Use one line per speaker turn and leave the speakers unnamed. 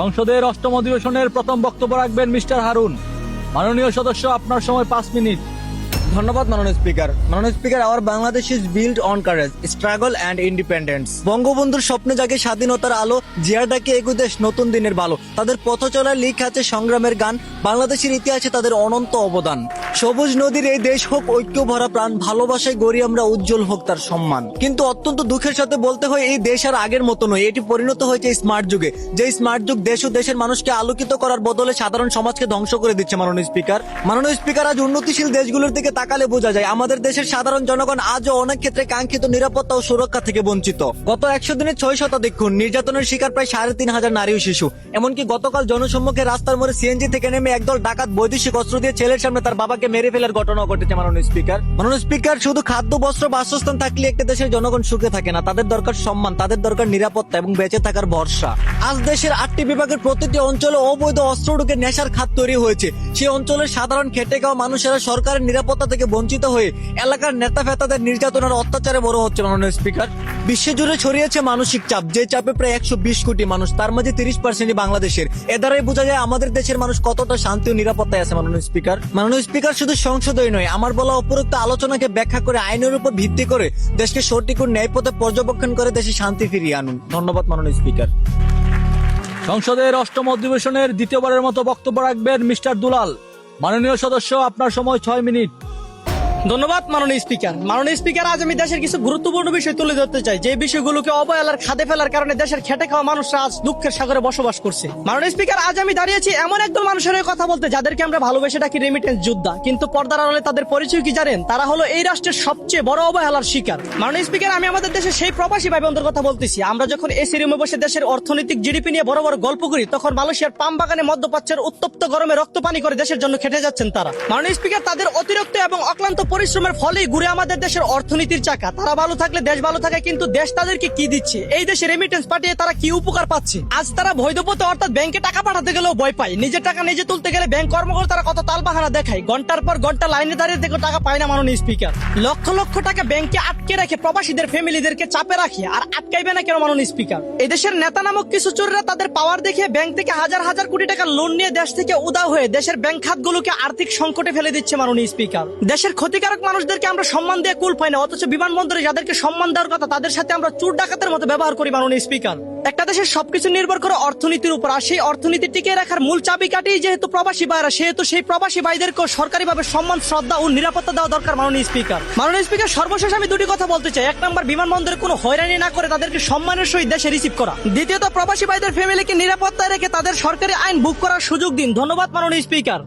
সংসদের অষ্টম অধিবেশনের প্রথম বক্তব্য রাখবেন মিস্টার হারুন। মাননীয় সদস্য, আপনার সময় 5 মিনিট।
ধন্যবাদ মাননীয় স্পিকার। মাননীয় speaker, our Bangladesh is build on courage, struggle and independence. বঙ্গবন্ধুর স্বপ্নে জাগে স্বাধীনতার আলো, জিয়ার ডাকে এগো দেশ নতুন দিনের ভালো। তাদের পথ চলার লিখ আছে সংগ্রামের গান, বাংলাদেশের ইতিহাসে তাদের অনন্ত অবদান। সবুজ নদীর এই দেশ হোক ঐক্য ভরা প্রাণ, ভালোবাসায় গড়ি আমরা, উজ্জ্বল হোক তার সম্মান। কিন্তু অত্যন্ত দুঃখের সাথে বলতে হয়, এই দেশ আর আগের মতো নয়। এটি পরিণত হয়েছে স্মার্ট যুগে। যে স্মার্ট যুগ দেশ ও দেশের মানুষকে আলোকিত করার বদলে সাধারণ সমাজকে ধ্বংস করে দিচ্ছে। মাননীয় স্পিকার, আজ উন্নতিশীল দেশগুলোর দিকে তাকালে বোঝা যায় আমাদের দেশের সাধারণ জনগণ আজও অনেক ক্ষেত্রে কাঙ্ক্ষিত নিরাপত্তা ও সুরক্ষা থেকে বঞ্চিত। গত 100 দিনে 6 শতাধিক খুন, নির্যাতনের শিকার প্রায় 3,500 নারী ও শিশু। এমনকি গতকাল জনসম্মুখে রাস্তার মোড়ে সিএনজি থেকে নেমে একদল ডাকাত বৈদেশিক অস্ত্র দিয়ে ছেলের সামনে তার বাবাকে মেরে ফেলার ঘটনা ঘটেছে। মাননীয় স্পিকার, শুধু খাদ্য, বস্ত্র, বাসস্থান থাকলে একটা দেশের জনগণ সুখে থাকে না। তাদের দরকার সম্মান, তাদের দরকার নিরাপত্তা এবং বেঁচে থাকার ভরসা। আজ দেশের 8টি বিভাগের প্রতিটি অঞ্চলে অবৈধ অস্ত্র ঢুকে নেশার খাত তৈরি হয়েছে। সেই অঞ্চলের সাধারণ খেটে খাওয়া মানুষেরা সরকারের নিরাপত্তা থেকে বঞ্চিত হয়ে এলাকার নেতা ফেতাদের নির্যাতনের অত্যাচারে বড় হচ্ছে। মাননীয় স্পিকার, বিশ্বজুড়ে ছড়িয়েছে মানসিক চাপ, যে চাপে প্রায় 120 কোটি মানুষ, তার মাঝে 30% বাংলাদেশের। এ দ্বারাই বোঝা যায় আমাদের দেশের মানুষ কতটা শান্তি ও নিরাপত্তায় আছে। মাননীয় স্পিকার, শুধু সংসদই নয়, আমার বলা উপরোক্ত আলোচনাকে ব্যাখ্যা করে আইনের উপর ভিত্তি করে দেশকে সঠিক ও ন্যায় পথে পর্যবেক্ষণ করে দেশে শান্তি ফিরিয়ে আনুন। ধন্যবাদ মাননীয় স্পিকার।
সংসদের অষ্টম অধিবেশনের দ্বিতীয়বারের মতো বক্তব্য রাখবেন মিস্টার দুলাল। মাননীয় সদস্য, আপনার সময় 6 মিনিট।
ধন্যবাদ মাননীয় স্পিকার, আজ আমি দেশের কিছু গুরুত্বপূর্ণ বিষয় তুলে ধরতে চাই, যে বিষয়গুলোকে অবহেলার খাদে ফেলার কারণে দেশের খেটে খাওয়া মানুষরা আজ দুঃখের সাগরে বসবাস করছে। মাননীয় স্পিকার, আজ আমি দাঁড়িয়েছি এমন একদল মানুষের হয়ে কথা বলতে, যাদেরকে আমরা ভালোবেসে ডাকি রেমিটেন্স যোদ্ধা, কিন্তু পর্দার আড়ালে তাদের পরিচয় কি জানেন? তারা হলো এই রাষ্ট্রের সবচেয়ে বড় অবহেলার শিকার। মাননীয় স্পিকার, আমি আমাদের দেশের সেই প্রবাসী ভাই বোনদের কথা বলতেছি। আমরা যখন এসি রুমে বসে দেশের অর্থনৈতিক জিডিপি নিয়ে বড় বড় গল্প করি, তখন মালয়েশিয়ার পাম বাগানে মধ্যপ্রাচ্যের উত্তপ্ত গরমে রক্ত পানি করে দেশের জন্য খেটে যাচ্ছেন তারা। মাননীয় স্পিকার, তাদের অতিরিক্ত এবং অক্লান্ত পরিশ্রমের ফলেই ঘুরে আমাদের দেশের অর্থনীতির চাকা। তারা ভালো থাকলে দেশ ভালো থাকে, কিন্তু দেশ তাদেরকে কি দিচ্ছে? এই দেশে রেমিটেন্স পাঠিয়ে তারা কি উপকার পাচ্ছে? আজ তারা বৈধ পথে অর্থাৎ ব্যাংকে টাকা পাঠাতে গেলেও ভয় পায়। নিজের টাকা নিজে তুলতে গেলে ব্যাংক কর্মকর্তারা কত তালবাহানা দেখায়, ঘন্টার পর ঘন্টা লাইনে দাঁড়িয়ে থেকে টাকা পায় না। মাননীয় স্পিকার, লক্ষ লক্ষ টাকা ব্যাংকে আটকে রেখে প্রবাসীদের ফ্যামিলিদেরকে চাপে রাখে, আর আটকাইবে না কেন? মাননীয় স্পিকার, এই দেশের নেতা নামক কিছু চোররা তাদের পাওয়ার দেখে ব্যাংক থেকে হাজার হাজার কোটি টাকা লোন নিয়ে দেশ থেকে উধাও হয়ে দেশের ব্যাংক খাতগুলোকে আর্থিক সংকটে ফেলে দিচ্ছে। মাননীয় স্পিকার, দেশের ক্ষতিকারক মানুষদেরকে আমরা সম্মান দিয়ে কুল পাই না, অথচ বিমানবন্দরে যাদেরকে সম্মান দেওয়ার কথা তাদের সাথে আমরা চোর ডাকাতের মতো ব্যবহার করি। মাননীয় স্পিকার, একটা দেশের সবকিছু নির্ভর করে অর্থনীতির উপর, আর সেই অর্থনীতি টিকিয়ে রাখার মূল চাবিকাঠি যেহেতু প্রবাসী ভাইরা, সেহেতু সেই প্রবাসী ভাইদেরকেও সরকারিভাবে সম্মান, শ্রদ্ধা ও নিরাপত্তা দেওয়া দরকার। মাননীয় স্পিকার, সর্বশেষ আমি দুটি কথা বলতে চাই। 1 নম্বর, বিমানবন্দরে কোনো হয়রানি না করে তাদেরকে সম্মানের সহিত দেশে রিসিভ করা। দ্বিতীয়ত, প্রবাসী ভাইদের ফ্যামিলিকে নিরাপত্তায় রেখে তাদের সরকারি আইন বুক করার সুযোগ দিন। ধন্যবাদ মাননীয় স্পিকার।